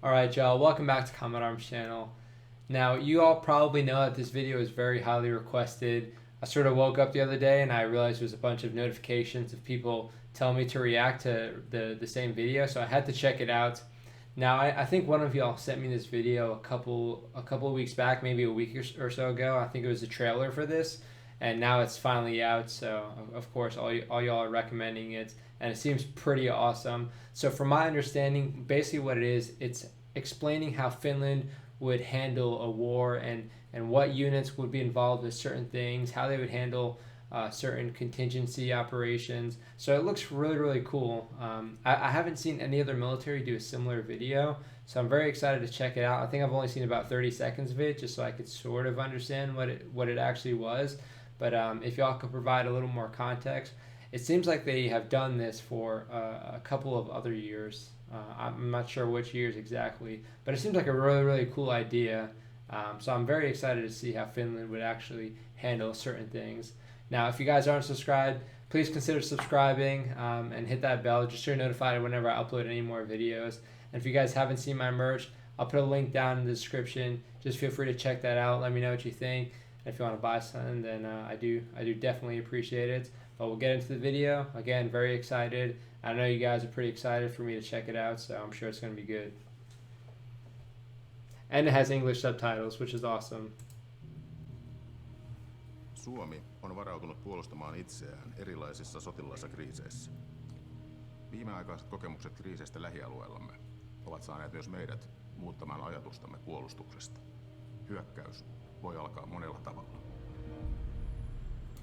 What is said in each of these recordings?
Alright y'all, welcome back to Comet Arms channel. Now you all probably know that this video is very highly requested. I sort of woke up the other day and I realized there was a bunch of notifications of people telling me to react to the same video, so I had to check it out. Now I think one of y'all sent me this video a couple of weeks back, maybe a week or so ago. I think it was a trailer for this, and now it's finally out, so of course all y'all are recommending it, and it seems pretty awesome. So from my understanding, basically what it is, it's explaining how Finland would handle a war and what units would be involved with certain things, how they would handle certain contingency operations. So it looks really cool. I haven't seen any other military do a similar video, so I'm very excited to check it out. I think I've only seen about 30 seconds of it, just so I could sort of understand what it actually was. But if y'all could provide a little more context. It seems like they have done this for a couple of other years. I'm not sure which years exactly, but it seems like a really cool idea. So I'm very excited to see how Finland would actually handle certain things. Now, if you guys aren't subscribed, please consider subscribing and hit that bell just so you're notified whenever I upload any more videos. And if you guys haven't seen my merch, I'll put a link down in the description. Just feel free to check that out. Let me know what you think. And if you want to buy something, then I do definitely appreciate it. But we'll get into the video. Again, very excited. I know you guys are pretty excited for me to check it out, so I'm sure it's going to be good. And it has English subtitles, which is awesome. Suomi on varautunut puolustamaan itseään erilaisissa sotilaallisissa kriiseissä. Viimeaikaiset kokemukset kriiseistä lähialueellamme ovat saaneet myös meidät muuttamaan ajatustamme puolustuksesta. Hyökkäys voi alkaa monella tavalla.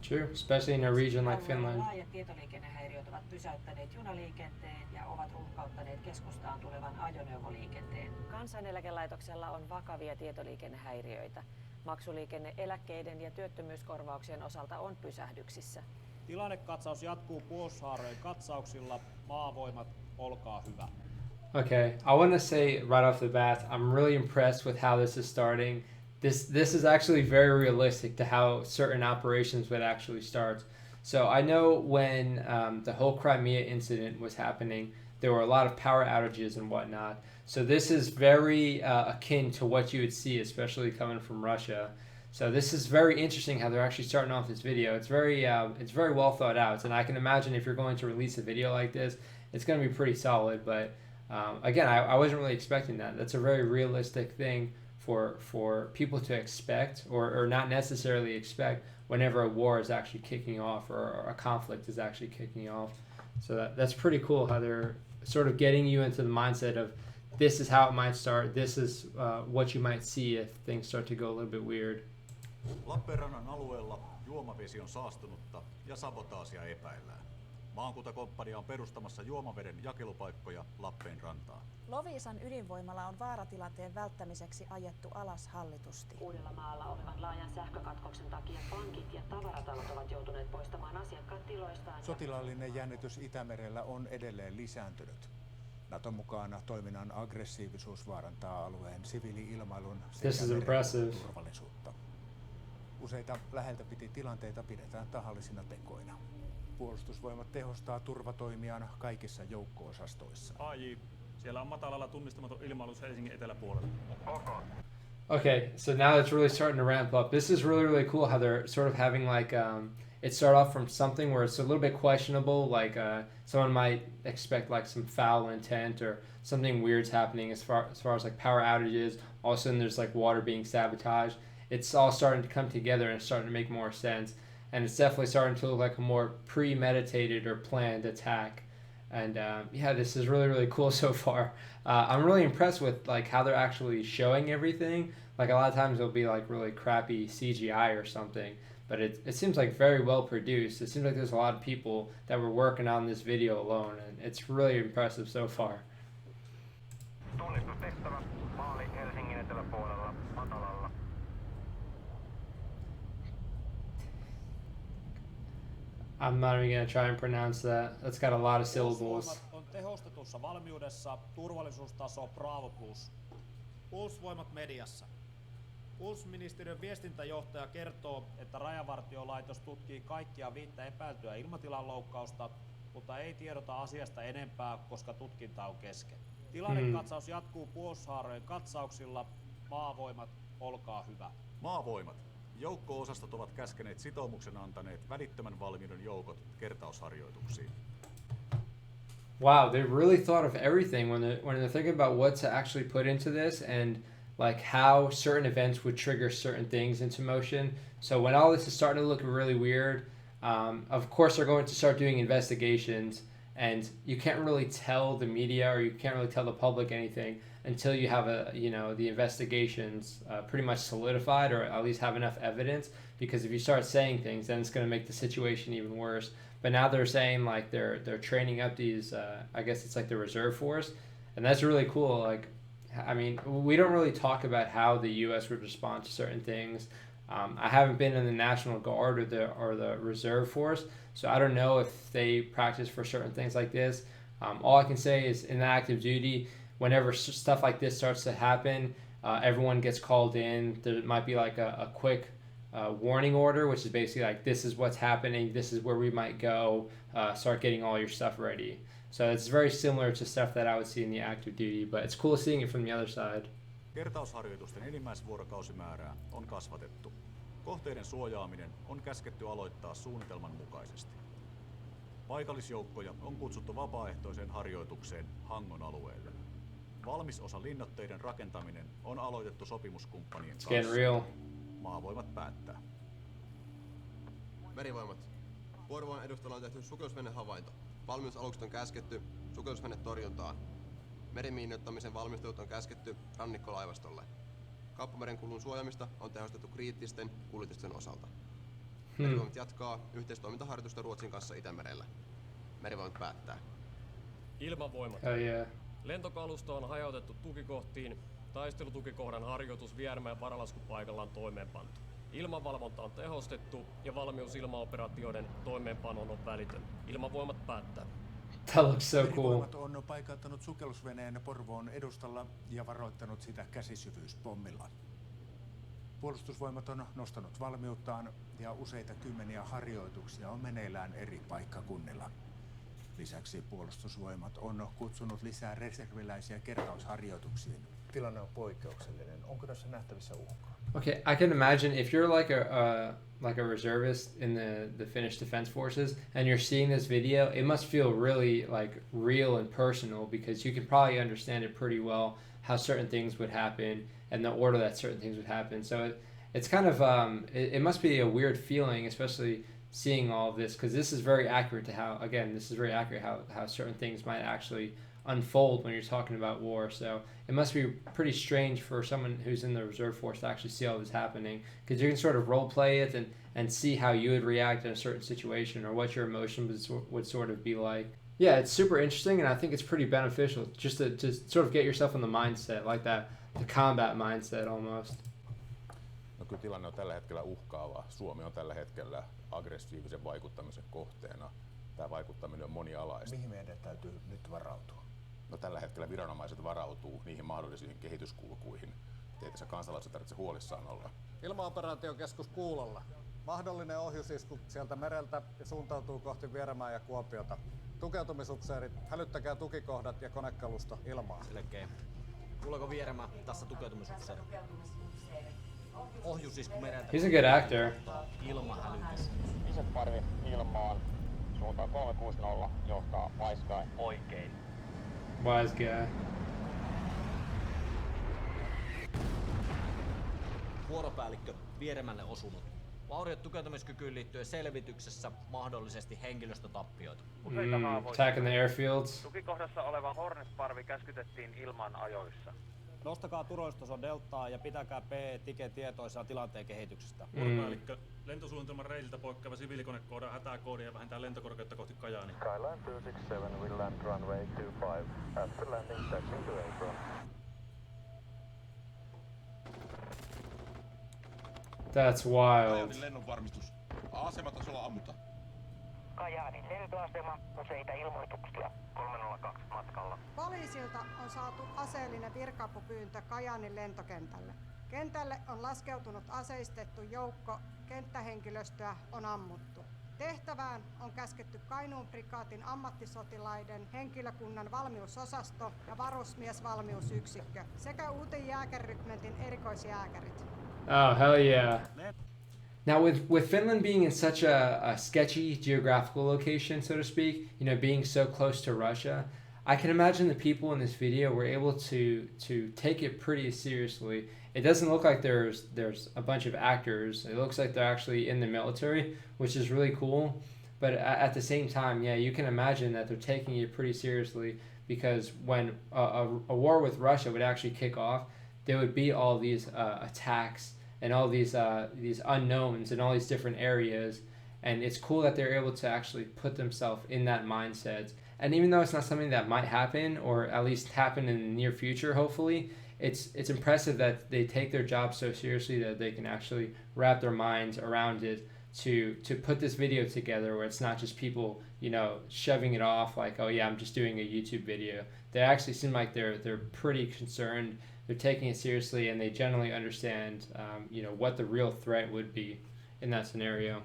True, especially in a region like Finland. Laajat tietoliikennehäiriöt ovat pysäyttäneet junaliikenteen ja ovat ruuhkauttaneet keskustaan tulevan ajoneuvoliikenteen. Kansaneläkelaitoksella on vakavia tietoliikennehäiriöitä. Maksuliikenne eläkkeiden ja työttömyyskorvauksien osalta on pysähdyksissä. Tilannekatsaus jatkuu puolustushaarojen katsauksilla. Maavoimat, olkaa hyvä. Okay, I want to say right off the bat, I'm really impressed with how this is starting. This is actually very realistic to how certain operations would actually start. So I know when the whole Crimea incident was happening, there were a lot of power outages and whatnot. So this is very akin to what you would see, especially coming from Russia. So this is very interesting how they're actually starting off this video. It's very well thought out, and I can imagine if you're going to release a video like this, it's going to be pretty solid. But again, I wasn't really expecting that. That's a very realistic thing for people to expect or not necessarily expect whenever a war is actually kicking off or a conflict is actually kicking off. So that's pretty cool how they're sort of getting you into the mindset of this is how it might start, this is what you might see if things start to go a little bit weird. Lappeenrannan alueella juomavesi on saastunutta ja sabotaasia epäillään. Maankuntakomppania on perustamassa juomaveden jakelupaikkoja Lappeenrantaan. Loviisan ydinvoimala on vaaratilanteen välttämiseksi ajettu alas hallitusti. Uudellamaalla olevan laajan sähkökatkoksen takia pankit ja tavaratalot ovat joutuneet poistamaan asiakkaat tiloistaan. Sotilaallinen jännitys Itämerellä on edelleen lisääntynyt. Naton mukaan toiminnan aggressiivisuus vaarantaa alueen siviili-ilmailun sekä turvallisuutta. Useita läheltä piti tilanteita pidetään tahallisina tekoina. Puolustusvoimat tehostaa turvatoimiaan kaikissa joukko-osastoissa. AJ, siellä on matalalla tunnistamaton ilmailus Helsingin eteläpuolella. Okay, so now it's really starting to ramp up. This is really cool how they're sort of having like it start off from something where it's a little bit questionable, like someone might expect like some foul intent or something weird's happening as far as like power outages. All of a sudden there's like water being sabotaged. It's all starting to come together and it's starting to make more sense. And it's definitely starting to look like a more premeditated or planned attack. And yeah, this is really cool so far. I'm really impressed with like how they're actually showing everything. Like a lot of times it'll be like really crappy CGI or something, but it seems like very well produced. It seems like there's a lot of people that were working on this video alone, and it's really impressive so far. Tunnistustehtävä, maali Helsingin eteläpuolella, matalalla. I'm not even going to try and pronounce that. That's got a lot of syllables. Puolustusvoimat on tehostetussa valmiudessa, turvallisuustaso Bravo Plus. Puolustusvoimat mediassa. Puolustusministeriön viestintäjohtaja kertoo, että Rajavartiolaitos tutkii kaikkia 5 epäiltyä ilmatilan loukkausta, mutta ei tiedota asiasta enempää, koska tutkinta on kesken. Tilannekatsaus jatkuu puolustushaarojen katsauksilla. Maavoimat, olkaa hyvä. Maavoimat. Joukko-osastot ovat käskeneet sitoumuksen antaneet välittömän valmiuden joukot kertausharjoituksiin. Wow, they really thought of everything when they're thinking about what to actually put into this and like how certain events would trigger certain things into motion. So when all this is starting to look really weird, of course they're going to start doing investigations, and you can't really tell the media or you can't really tell the public anything until you have the investigations pretty much solidified, or at least have enough evidence, because if you start saying things, then it's going to make the situation even worse. But now they're saying like they're training up these I guess it's like the reserve force, and that's really cool. Like, I mean, we don't really talk about how the U.S. would respond to certain things. I haven't been in the National Guard or the Reserve Force, so I don't know if they practice for certain things like this. All I can say is in active duty, whenever stuff like this starts to happen, everyone gets called in. There might be like a quick warning order, which is basically like, this is what's happening, this is where we might go, start getting all your stuff ready. So it's very similar to stuff that I would see in the active duty, but it's cool seeing it from the other side. Kertausharjoitusten enimmäisvuorokausmäärää on kasvatettu. Kohteiden suojaaminen on käsketty aloittaa suunnitelman mukaisesti. Paikallisjoukkoja on kutsuttu vapaaehtoiseen harjoitukseen Hangon alueelle. Valmisosa linnoitteiden rakentaminen on aloitettu sopimuskumppanien kanssa. Maavoimat päättää. Merivoimat. Vuorovoiman edustalla on tehty sukellusvenehavainto. Valmiusalukset on käsketty sukellusvenetorjuntaan. Merimiinoittamisen valmistelut on käsketty rannikkolaivastolle. Kauppamerenkulun suojaamista on tehostettu kriittisten kuljetusten osalta. Merivoimat jatkaa yhteistoimintaharjoitusta Ruotsin kanssa Itämerellä. Merivoimat päättää. Ilmavoimat. Lentokalusto on hajautettu tukikohtiin. Taistelutukikohdan harjoitus Viermeen varalaskupaikallaan toimeenpantu. Ilmavalvonta on tehostettu ja valmius ilmaoperaatioiden toimeenpanoon on välitön. Ilmavoimat päättää. That looks so cool. Merivoimat on paikantanut sukellusveneen Porvoon edustalla ja varoittanut sitä käsisyvyyspommilla. Puolustusvoimat on nostanut valmiuttaan ja useita kymmeniä harjoituksia on meneillään eri paikkakunnilla. Lisäksi puolustusvoimat on kutsunut lisää reserviläisiä kertausharjoituksiin. Tilanne on poikkeuksellinen. Onko tässä nähtävissä uhkaa? Okay, I can imagine if you're like a reservist in the Finnish Defense Forces and you're seeing this video, it must feel really like real and personal, because you can probably understand it pretty well how certain things would happen and the order that certain things would happen. So it's kind of it must be a weird feeling, especially seeing all of this, because this is very accurate to how certain things might actually unfold when you're talking about war. So it must be pretty strange for someone who's in the reserve force to actually see all this happening, because you can sort of role play it and see how you would react in a certain situation, or what your emotions would sort of be like. Yeah, it's super interesting, and I think it's pretty beneficial just to sort of get yourself in the mindset, like that, the combat mindset almost. No kyllä tilanne on tällä hetkellä uhkaava. Suomi on tällä hetkellä aggressiivisen vaikuttamisen kohteena. Tämä vaikuttaminen on monialaista. Mihin meidän täytyy nyt varautua? No tällä hetkellä viranomaiset varautuu niihin mahdollisiin kehityskulkuihin. Ei tässä kansalaiset tarvitse huolissaan olla. Ilmaoperaatiokeskus kuulolla. Mahdollinen ohjusisku sieltä mereltä ja suuntautuu kohti Vieremää ja Kuopiota. Tukeutumisupseerit, hälyttäkää tukikohdat ja konekalusto ilmaan. Selkeä. Kuuleeko Vieremä? Tässä tukeutumisupseeri. Ohjusisku mereltä. He's a good actor. Ilmahälytys. Iso parvi ilmaan. Suuntaan 360 johtaa Wise Guy. Oikein. Wise guy. Vuoropäällikkö Vieremälle osunut. Vauriot tukeutumiskykyyn liittyen selvityksessä, mahdollisesti henkilöstötappioita. Attacking the airfields. Tukikohdassa oleva Hornet-parvi käskytettiin ilman ajoissa. Nostakaa turvallisuustason deltaa ja pitäkää PE-tike tietoisena tilanteen kehityksestä. Vuoropäällikkö, lentosuunnitelman reitiltä poikkeava siviilikone koodaa hätäkoodia ja vähentää lentokorkeutta kohti Kajaania. Skyline 267 will land runway 25 after landing taxing to apron. That's wild. Kajaanin lennonvarmistus. Asematasolla ammuta. Kajaanin lentoasema, useita ilmoituksia. 302 matkalla. Poliisilta on saatu aseellinen virka-apupyyntö Kajaanin lentokentälle. Kentälle on laskeutunut aseistettu joukko, kenttähenkilöstöä on ammuttu. Tehtävään on käsketty Kainuun prikaatin ammattisotilaiden henkilökunnan valmiusosasto ja varusmiesvalmiusyksikkö sekä Uuden jääkärrykmentin erikoisjääkärit. Oh, hell yeah. Now, with Finland being in such a sketchy geographical location, so to speak, you know, being so close to Russia, I can imagine the people in this video were able to take it pretty seriously. It doesn't look like there's a bunch of actors. It looks like they're actually in the military, which is really cool. But at the same time, yeah, you can imagine that they're taking it pretty seriously, because when a war with Russia would actually kick off, there would be all these attacks and all these unknowns in all these different areas. And it's cool that they're able to actually put themselves in that mindset. And even though it's not something that might happen, or at least happen in the near future, hopefully, it's impressive that they take their job so seriously that they can actually wrap their minds around it to put this video together, where it's not just people, you know, shoving it off like, oh yeah, I'm just doing a YouTube video. They actually seem like they're pretty concerned. They're taking it seriously, and they generally understand, you know, what the real threat would be in that scenario.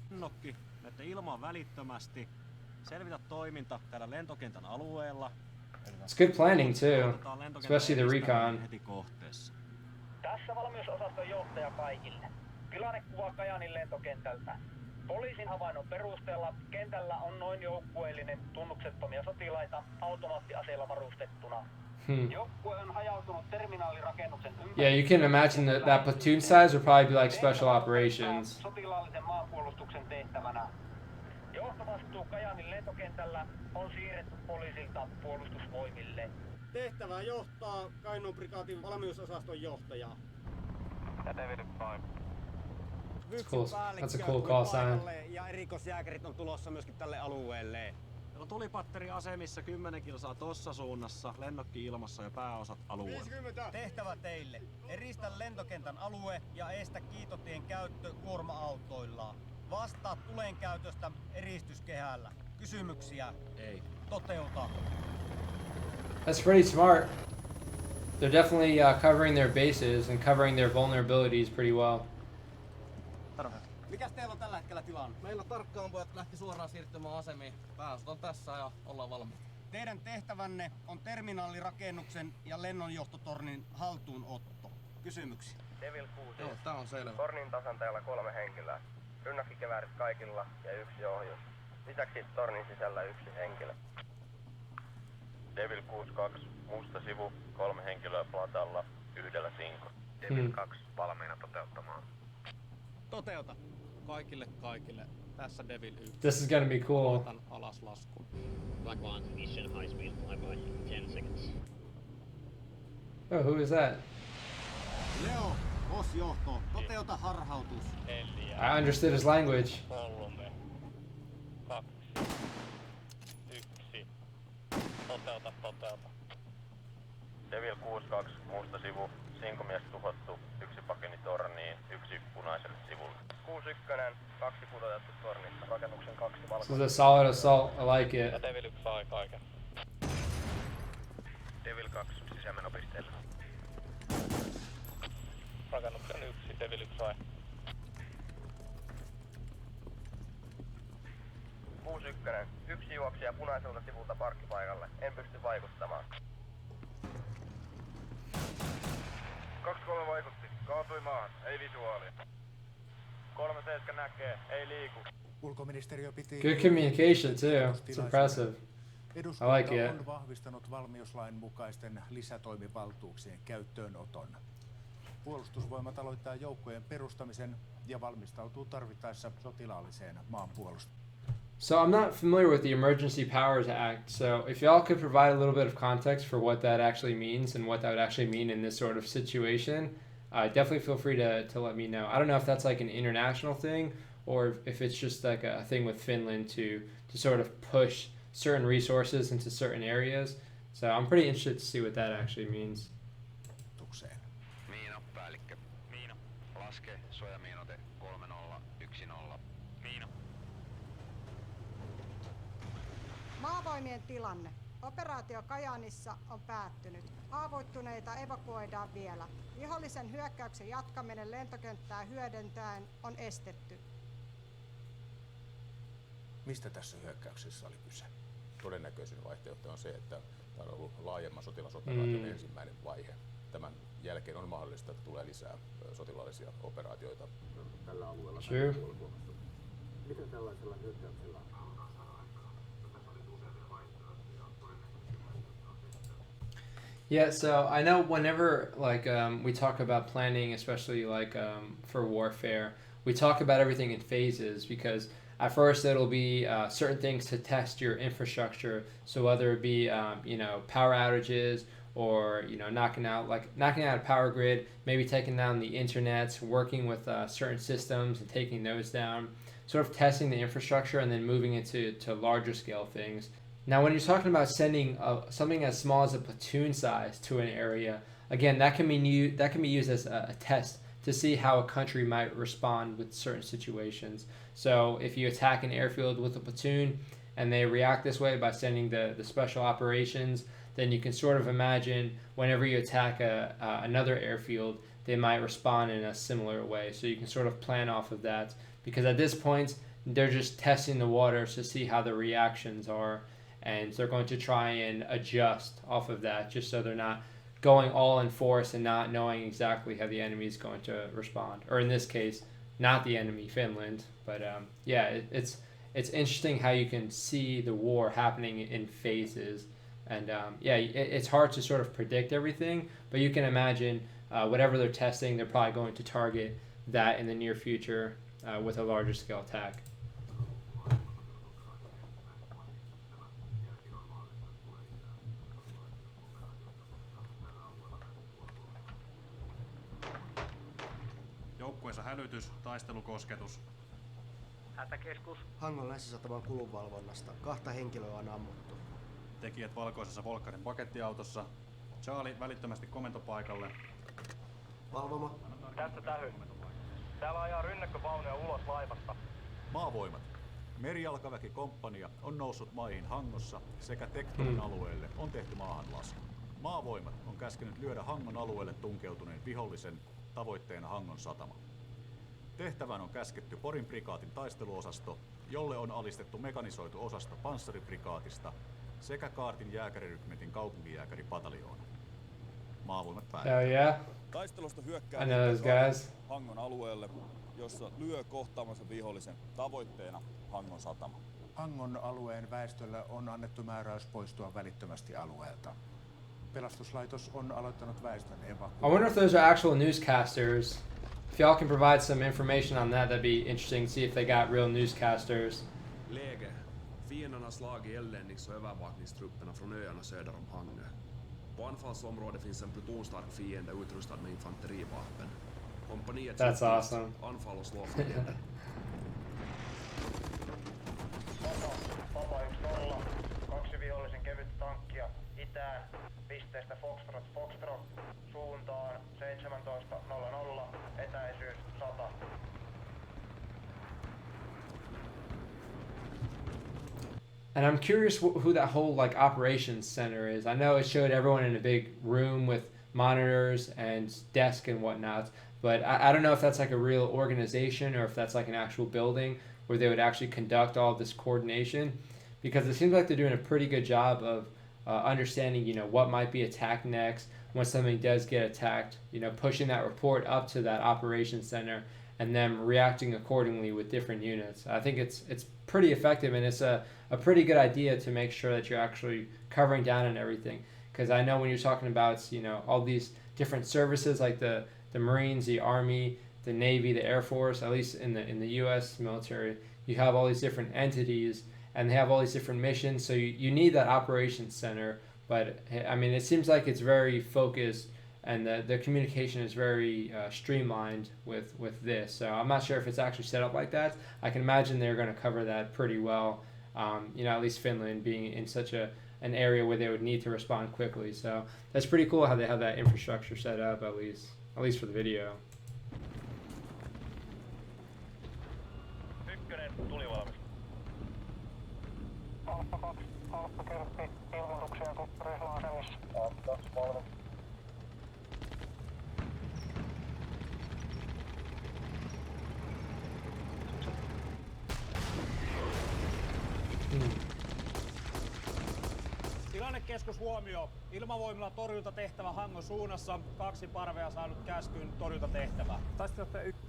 Nokki, että ilmaan välittömästi. Selvitä toiminta täällä lentokentän alueella. It's good planning too, especially the recon. Tässä valmiusosaston johtaja kaikille. Tilannekuva Kajaanin lentokentältä. Poliisin havainnon perusteella kentällä on noin joukkueellinen tunnuksettomia sotilaita automaattiaseilla varustettuna. Joukkue on hajautunut terminaalirakennuksen ympärille. Yeah, you can imagine that platoon size would probably be like special operations. Sotilaallisen maanpuolustuksen tehtävänä. Johtovastuu Kajaanin lentokentällä on siirretty poliisilta puolustusvoimille. Tehtävää johtaa Kainuun prikaatin valmiusosaston johtaja. Cool. That's a cool call sign. Ja erikoisjääkärit on tulossa myöskin tälle alueelle. Meillä on tulipatteri asemissa 10 kilsaa tossa suunnassa, lennokki ilmassa ja pääosat alueella. 50. Tehtävä teille. Eristä lentokentän alue ja estä kiitotien käyttö kuorma-autoilla. Vastaa tulen käytöstä eristyskehällä. Kysymyksiä? Ei. Toteuta. That's pretty smart. They're definitely covering their bases and covering their vulnerabilities pretty well. Mikäs teillä on tällä hetkellä tilanne? Meillä tarkkaanpojat lähti suoraan siirtymään asemiin. Pääosat on tässä ja ollaan valmiita. Teidän tehtävänne on terminaalirakennuksen ja lennonjohtotornin haltuunotto. Kysymyksiä? Devil 6. Joo, tää on selvä. Tornin tasanteella 3 henkilöä. Rynnäkkikiväärit kaikilla ja 1 ohjus. Lisäksi tornin sisällä 1 henkilö. Devil 62, musta sivu, 3 henkilöä platalla, 1 sinko. Devil 2 valmiina toteuttamaan. Toteuta. Kaikille. Tässä Devil 1. This is gonna be cool. Aloitan alaslaskun. Black Lions mission high speed flyby in 10 seconds. Oh, who is that? Leo, OS-johto, toteuta harhautus. I understood his language. 3, 2, 1. Toteuta. Devil 62, musta sivu, 5 miestä tuhottu, 1 pakeni torniin, 1 punaiselle sivulle. 61, 2 pudotettu tornista, rakennuksen 2 valkoista. This is a solid assault. I like it. Ja Devil 1 sai kaiken. Devil 2 sisämenopisteellä. Rakennuksen 1, Devil 1 sai. 61, 1 juoksija punaiselta sivulta parkkipaikalle. En pysty vaikuttamaan. 2-3 vaikutti. Kaatui maahan. Ei visuaalia. 3-7 näkee. Ei liiku. Ulkoministeriö piti Good communication too. It's impressive. I like it. On vahvistanut valmiuslain mukaisten lisätoimivaltuuksien käyttöönoton. Puolustusvoimat aloittaa joukkojen perustamisen ja valmistautuu tarvittaessa sotilaalliseen maanpuolustukseen. So I'm not familiar with the Emergency Powers Act, so if y'all could provide a little bit of context for what that actually means and what that would actually mean in this sort of situation, definitely feel free to let me know. I don't know if that's like an international thing or if it's just like a thing with Finland to sort of push certain resources into certain areas. So I'm pretty interested to see what that actually means. Miino, päällikkö. Miino. Laske, suojamiinote 3010. Miino. Maavoimien tilanne. Operaatio Kajaanissa on päättynyt. Haavoittuneita evakuoidaan vielä. Vihollisen hyökkäyksen jatkaminen lentokenttää hyödyntäen on estetty. Mistä tässä hyökkäyksessä oli kyse? Todennäköisin vaihtoehto on se, että tämä on ollut laajemman sotilasoperaation ensimmäinen vaihe. Tämän jälkeen on mahdollista, että tulee lisää sotilaallisia operaatioita tällä alueella. Sure. Miten tällaisella hyökkäyksellä? Yeah, so I know whenever we talk about planning, especially for warfare, we talk about everything in phases because at first it'll be certain things to test your infrastructure. So whether it be power outages or knocking out a power grid, maybe taking down the internet, working with certain systems and taking those down, sort of testing the infrastructure and then moving into larger scale things. Now, when you're talking about sending something as small as a platoon size to an area, again, that can be used as a test to see how a country might respond with certain situations. So if you attack an airfield with a platoon and they react this way by sending the special operations, then you can sort of imagine whenever you attack another airfield, they might respond in a similar way. So you can sort of plan off of that because at this point, they're just testing the waters to see how the reactions are. And they're going to try and adjust off of that just so they're not going all in force and not knowing exactly how the enemy is going to respond. Or in this case, not the enemy, Finland. But it's interesting how you can see the war happening in phases. And it's hard to sort of predict everything, but you can imagine whatever they're testing, they're probably going to target that in the near future with a larger scale attack. Joukkueensa hälytys, taistelukosketus. Hätäkeskus. Hangon länsisataman kulunvalvonnasta. 2 henkilöä on ammuttu. Tekijät valkoisessa Volkkarin pakettiautossa. Charlie välittömästi komentopaikalle. Valvoma. Tässä Tähy. Täällä ajaa rynnäkkövaunuja ulos laivasta. Maavoimat. Merijalkaväkikomppania on noussut maihin Hangossa sekä Tektonin alueelle on tehty maahanlasku. Maavoimat on käskenyt lyödä Hangon alueelle tunkeutuneen vihollisen, tavoitteena Hangon satama. Tehtävään on käsketty Porin prikaatin taisteluosasto, jolle on alistettu mekanisoitu osasto panssariprikaatista sekä Kaartin jääkärirykmentin kaupunkijääkäripataljoona. Maavoimat päättää. Taistelusta hyökkää Hangon alueelle, jossa lyö kohtaamansa vihollisen, tavoitteena Hangon satama. Hangon alueen väestölle on annettu määräys poistua välittömästi alueelta. Pelastuslaitos on aloittanut väestön evakuoinnin. I wonder if those are actual newscasters. If y'all can provide some information on that, that'd be interesting to see if they got real newscasters. Läge. Fienden har slagit eldlednings- och övervakningstrupperna från öarna söder om Hangö. På anfallsområdet finns en plutonstark fiende utrustad med infanterivapen. Kompaniets awesome. Anfall och slå fienden. Papa 1-0. 2 vihollisen kevyttä tankkia itään pisteestä Foxtrot suuntaan 17.00, etäisyys 100. And I'm curious who that whole operations center is. I know it showed everyone in a big room with monitors and desk and whatnot, but I don't know if that's a real organization or if that's an actual building where they would actually conduct all of this coordination, because it seems like they're doing a pretty good job of understanding, what might be attacked next when something does get attacked, pushing that report up to that operations center and then reacting accordingly with different units. I think it's pretty effective, and it's a pretty good idea to make sure that you're actually covering down on everything. Because I know when you're talking about, all these different services like the Marines, the Army, the Navy, the Air Force, at least in the U.S. military, you have all these different entities and they have all these different missions. So you need that operations center. But I mean, it seems like it's very focused and the communication is very streamlined with this. So I'm not sure if it's actually set up like that. I can imagine they're going to cover that pretty well. At least Finland being in such an area where they would need to respond quickly. So that's pretty cool how they have that infrastructure set up, at least for the video. Ykkönen, tuli valmis. Alppa 2, Alppa Kyrppi, ilmoituksia ryhmäasemissa. Alppa 2, valmis. keskus huomio. Ilmavoimilla torjuntatehtävä Hangon suunnassa. 2 parvea saanut käskyn torjuntatehtävää. Taistelujohtaja 1,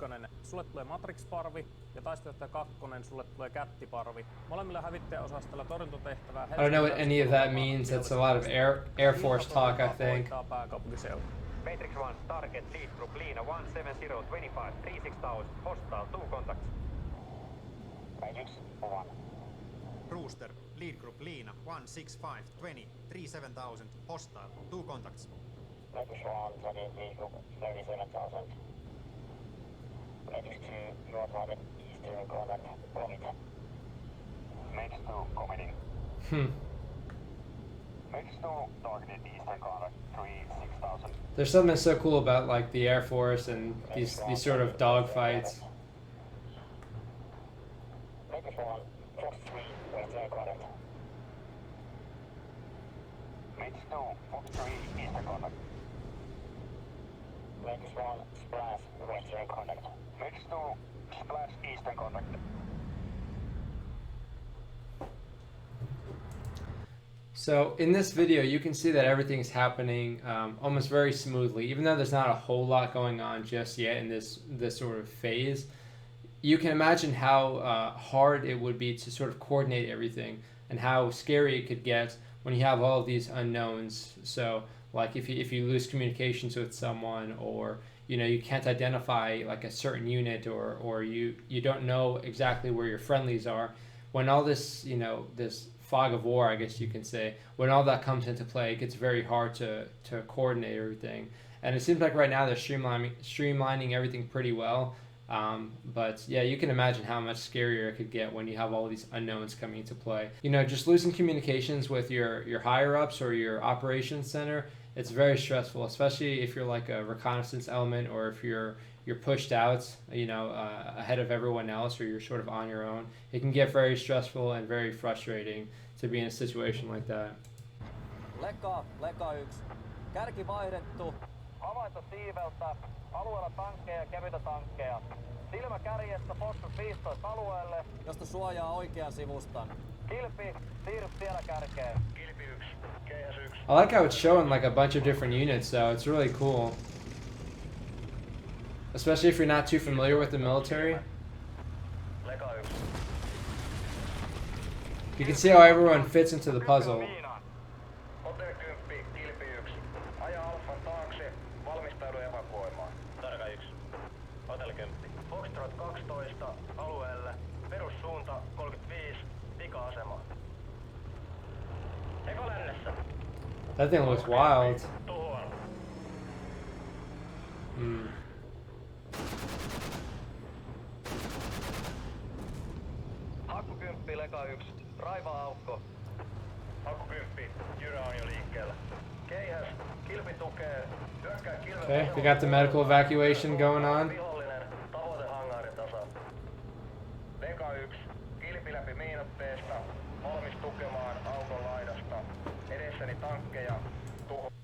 sulle tulee Matrix-parvi ja taistelujohtaja 2, sulle tulee Kätti-parvi. Molemmilla hävittäjäosastolla torjuntatehtävää. I don't know what any of that means. It's a lot of Air Force talk, I think. Matrix 1, target lead group Lina 17025, 36000, hostile, 2 contacts. Matrix 1. Rooster, lead group Lina 16520, 37000, hostile, 2 contacts. Matrix 1, target lead group 37000. Matrix 2, your target eastern contact, commit. Matrix 2, committing. Matrix 2, targeted eastern contact, 36000. There's something so cool about like the Air Force and these sort of dogfights. Matrix 1, Fox 3, western contact. Matrix 2, Fox 3, eastern contact. Matrix 1, Splash, western contact. Matrix 2, Splash, eastern contact. So in this video, you can see that everything's happening almost very smoothly, even though there's not a whole lot going on just yet in this sort of phase. You can imagine how hard it would be to sort of coordinate everything and how scary it could get when you have all of these unknowns. So like if you lose communications with someone, or you can't identify like a certain unit, or you don't know exactly where your friendlies are, when all this this fog of war, I guess you can say, when all that comes into play, it gets very hard to coordinate everything. And it seems like right now they're streamlining everything pretty well. But yeah, you can imagine how much scarier it could get when you have all these unknowns coming into play. Just losing communications with your higher ups or your operations center, it's very stressful, especially if you're like a reconnaissance element, or if you're pushed out, ahead of everyone else, or you're sort of on your own. It can get very stressful and very frustrating to be in a situation like that. Leka 1. Kärki vaihdettu. Havainto siiveltä. Alueella tankkeja ja kevyitä tankkeja. Silmä kärjessä Foxtrot 15 alueelle, josta suojaa oikean sivustan. Kilpi, siirry siellä kärkeen. Kilpi 1, KS 1. I like how it's showing like a bunch of different units, so it's really cool. Especially if you're not too familiar with the military. You can see how everyone fits into the puzzle. That thing looks wild. Hakku 10, Leka 1. Raivaa aukko. Hakku 10, Jyrä on jo liikkeellä. Keihäs, kilpi tukee. Hyökkää kilven. Okay, we got the medical evacuation going on. Vihollinen, tavoite hangaarin tasa. Leka 1, kilpi läpi miinotteesta. Valmis tukemaan aukon laidasta. Edessäni tankkeja.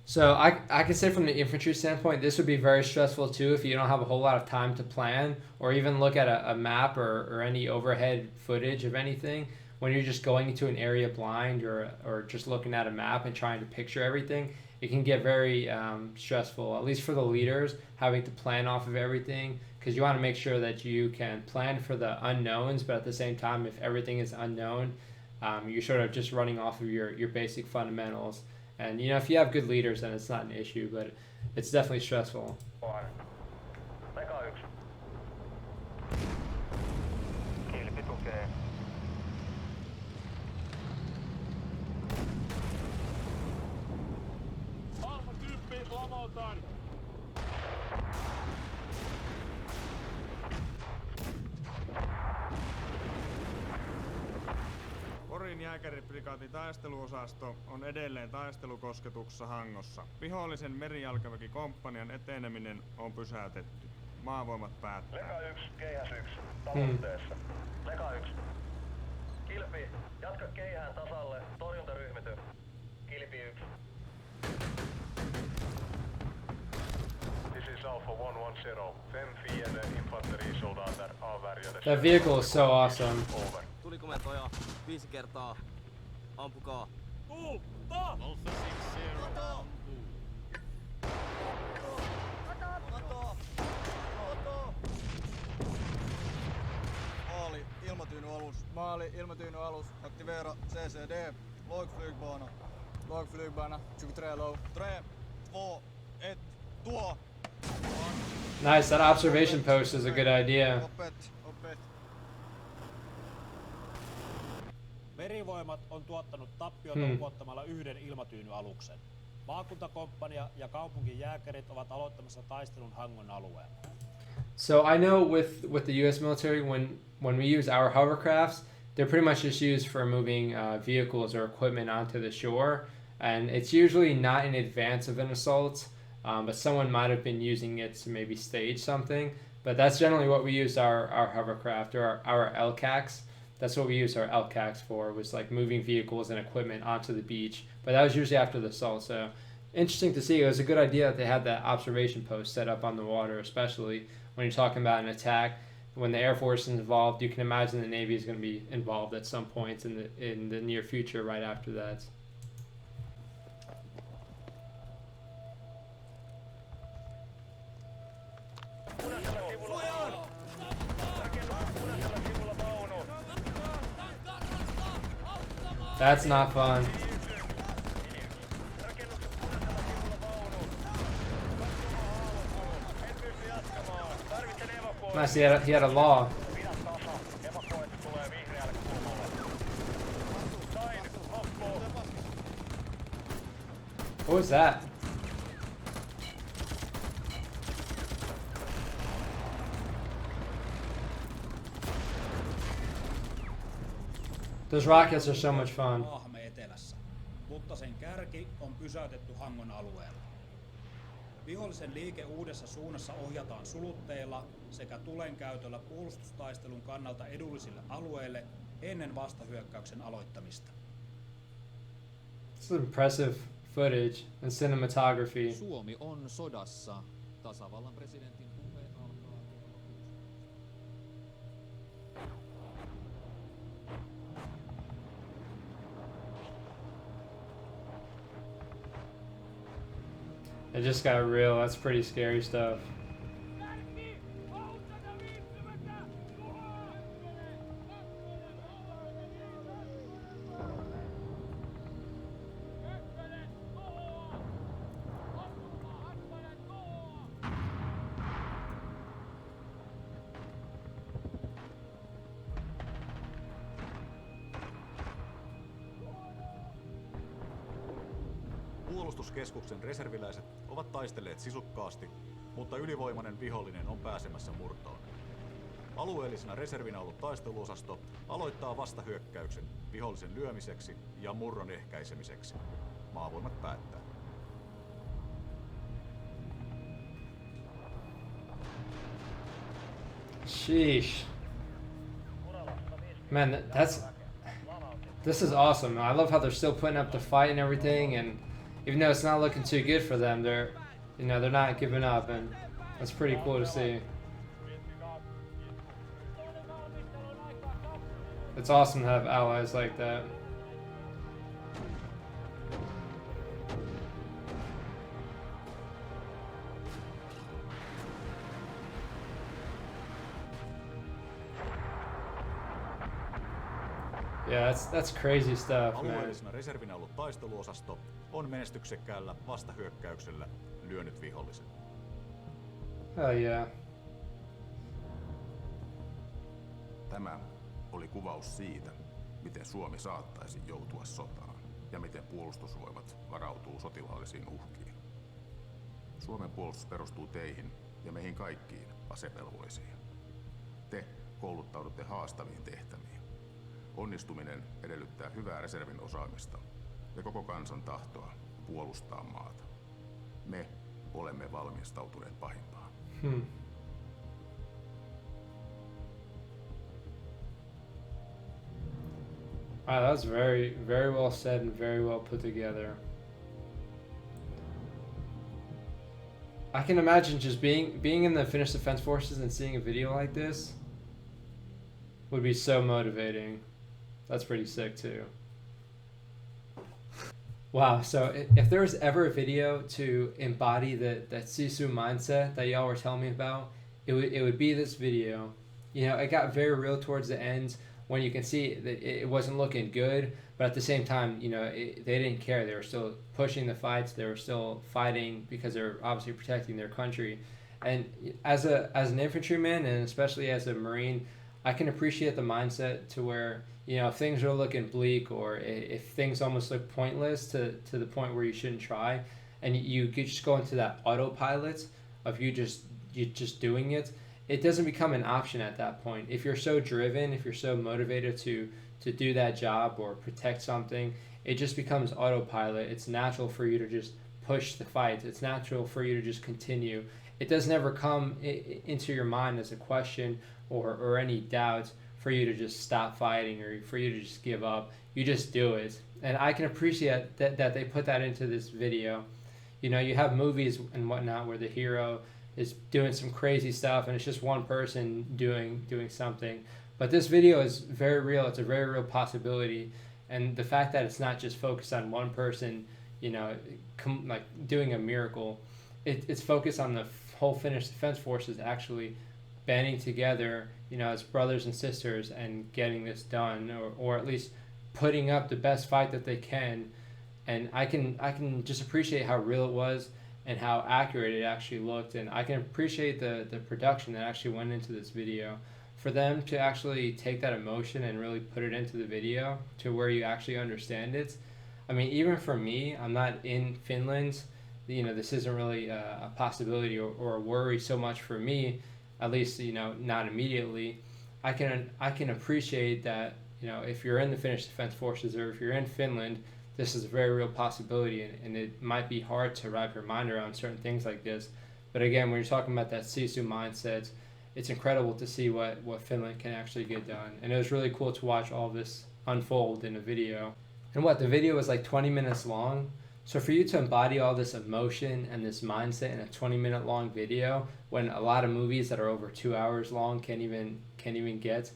So I can say from the infantry standpoint, this would be very stressful too if you don't have a whole lot of time to plan or even look at a map or any overhead footage of anything. When you're just going into an area blind or just looking at a map and trying to picture everything, it can get very stressful, at least for the leaders, having to plan off of everything, because you want to make sure that you can plan for the unknowns, but at the same time, if everything is unknown, you're sort of just running off of your basic fundamentals. And if you have good leaders, then it's not an issue, but it's definitely stressful. Porin jääkäriprikaatin taisteluosasto on edelleen taistelukosketuksessa Hangossa. Vihollisen merijalkaväkikomppanian eteneminen on pysäytetty. Maavoimat päättää. Leka 1, keihäs 1, tavoitteessa. Leka 1. Kilpi, jatka keihään tasalle, torjuntaryhmity. Kilpi 1. This is Alpha 110. 5 fiende infanterisoldater avvärjade. That vehicle is so awesome. Tulikomentaja, 5 kertaa. Ampukaa. Maali, ilmatyynyalus, aktivera CCD, lågflygbana. Lågflygbana, 23 low. 3, 2, 1, tuo! Nice, that observation post is a good idea. Merivoimat on tuottanut tappiota upottamalla yhden ilmatyynyaluksen. Maakuntakomppania ja kaupunkin jääkärit ovat aloittamassa taistelun Hangon alueella. So I know with the U.S. military, when we use our hovercrafts, they're pretty much just used for moving vehicles or equipment onto the shore, and it's usually not in advance of an assault, but someone might have been using it to maybe stage something. But that's generally what we use our hovercraft or our LCACs. That's what we use our LCACs for, was like moving vehicles and equipment onto the beach. But that was usually after the assault. So interesting to see. It was a good idea that they had that observation post set up on the water, especially when you're talking about an attack. When the Air Force is involved, you can imagine the Navy is going to be involved at some point in the near future right after that. That's not fun. Nice, he had a law. What was that? Those rockets are so much fun. Maahamme etelässä, mutta sen kärki on pysäytetty Hangon alueella. Vihollisen liike uudessa suunnassa ohjataan sulutteilla sekä tulen käytöllä puolustustaistelun kannalta edullisille alueille ennen vastahyökkäyksen aloittamista. This is impressive footage and cinematography. Suomi on sodassa. Tasavallan presidentin puhe alkaa. It just got real. That's pretty scary stuff. Puolustuskeskuksen reserviläiset ovat taistelleet sisukkaasti, mutta ylivoimainen vihollinen on pääsemässä murtoon. Alueellisena reservinä ollut taisteluosasto aloittaa vastahyökkäyksen vihollisen lyömiseksi ja murron ehkäisemiseksi. Maavoimat päättää. Sheesh. Man, this is awesome. I love how they're still putting up the fight and everything, and even though it's not looking too good for them, they're not giving up, and that's pretty cool to see. It's awesome to have allies like that. Yeah, that's crazy stuff, man. Alueellisena reservinä ollut taisteluosasto on menestyksekkäällä vastahyökkäyksellä lyönyt vihollisen. Hell yeah. Tämä oli kuvaus siitä, miten Suomi saattaisi joutua sotaan ja miten puolustusvoimat varautuu sotilaallisiin uhkiin. Suomen puolustus perustuu teihin ja meihin kaikkiin asevelvollisiin. Te kouluttaudutte haastaviin tehtäviin. Onnistuminen edellyttää hyvää reservin osaamista ja koko kansan tahtoa puolustaa maata. Me olemme valmistautuneet pahimpaan. Wow, that's very, very well said and very well put together. I can imagine just being in the Finnish Defense Forces and seeing a video like this would be so motivating. That's pretty sick too. Wow. So if there was ever a video to embody that Sisu mindset that y'all were telling me about, it would be this video. You know, it got very real towards the end when you can see that it wasn't looking good, but at the same time, you know, they didn't care. They were still pushing the fights. They were still fighting because they're obviously protecting their country. And as an infantryman, and especially as a Marine, I can appreciate the mindset to where, you know, if things are looking bleak, or if things almost look pointless to the point where you shouldn't try, and you could just go into that autopilot of you just doing it, it doesn't become an option at that point. If you're so driven, if you're so motivated to do that job or protect something, it just becomes autopilot. It's natural for you to just push the fight. It's natural for you to just continue. It does never come into your mind as a question or any doubt for you to just stop fighting or for you to just give up. You just do it. And I can appreciate that they put that into this video. You know, you have movies and whatnot where the hero is doing some crazy stuff and it's just one person doing something. But this video is very real. It's a very real possibility. And the fact that it's not just focused on one person, you know, like doing a miracle, it's focused on the whole Finnish Defense Forces actually banding together, you know, as brothers and sisters and getting this done, or at least putting up the best fight that they can. And I can just appreciate how real it was and how accurate it actually looked, and I can appreciate the production that actually went into this video. For them to actually take that emotion and really put it into the video to where you actually understand it. I mean, even for me, I'm not in Finland, you know, this isn't really a possibility or a worry so much for me, at least, you know, not immediately. I can appreciate that, you know, if you're in the Finnish Defense Forces or if you're in Finland, this is a very real possibility, and it might be hard to wrap your mind around certain things like this. But again, when you're talking about that Sisu mindset, it's incredible to see what Finland can actually get done. And it was really cool to watch all this unfold in a video. And the video was like 20 minutes long. So for you to embody all this emotion and this mindset in a 20-minute long video, when a lot of movies that are over 2 hours long can't even get,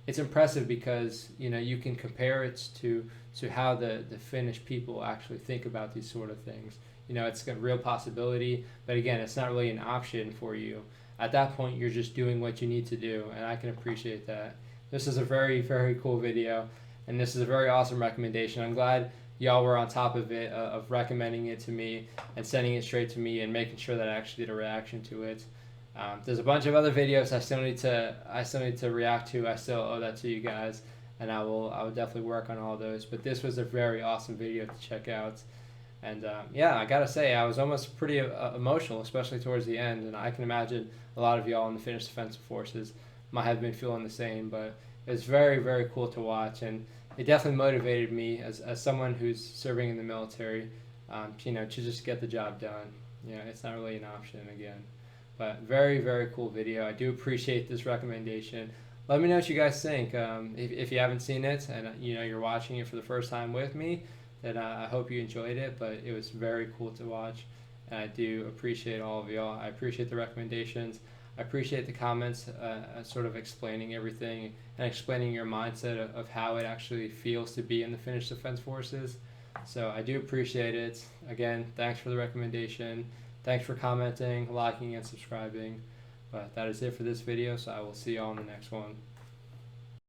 it's impressive because, you know, you can compare it to how the Finnish people actually think about these sort of things. You know, it's a real possibility, but again, it's not really an option for you. At that point, you're just doing what you need to do, and I can appreciate that. This is a very, very cool video, and this is a very awesome recommendation. I'm glad y'all were on top of it, of recommending it to me and sending it straight to me and making sure that I actually did a reaction to it. There's a bunch of other videos I still need to react to. I still owe that to you guys, and I will definitely work on all those. But this was a very awesome video to check out. And yeah, I gotta say, I was almost pretty emotional, especially towards the end. And I can imagine a lot of y'all in the Finnish Defense Forces might have been feeling the same. But it was very, very cool to watch, and it definitely motivated me as someone who's serving in the military, you know, to just get the job done. You know, it's not really an option again. But very, very cool video. I do appreciate this recommendation. Let me know what you guys think. If you haven't seen it and you know you're watching it for the first time with me, then I hope you enjoyed it. But it was very cool to watch, and I do appreciate all of y'all. I appreciate the recommendations. I appreciate the comments, sort of explaining everything and explaining your mindset of how it actually feels to be in the Finnish Defense Forces. So I do appreciate it. Again, thanks for the recommendation. Thanks for commenting, liking, and subscribing. But that is it for this video, so I will see you all in the next one.